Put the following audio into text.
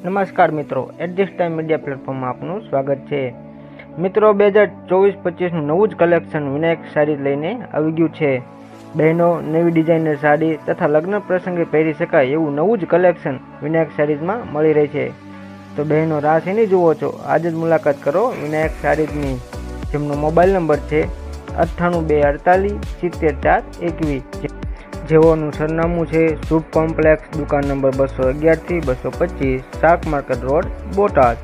નમસ્કાર મિત્રો, adjust time media પ્લેટફોર્મમાં આપનું સ્વાગત છે। મિત્રો 2024-25નું નવું જ કલેક્શન વિનાયક સાડી લઈને આવી ગયું છે। બહેનો નવી ડિઝાઇનર સાડી તથા લગ્ન પ્રસંગે પહેરી શકાય એવું નવું જ કલેક્શન વિનાયક સાડીઝમાં મળી રહે છે। તો બહેનો રાહ શેની જુઓ છો, આજે જ મુલાકાત કરો વિનાયક સાડીઝની, જેમનો મોબાઈલ નંબર છે 9824470421। જેઓનું સરનામું છે શુભ કોમ્પ્લેક્સ, દુકાન નંબર 211 થી 225, શાક માર્કેટ રોડ, બોટાદ।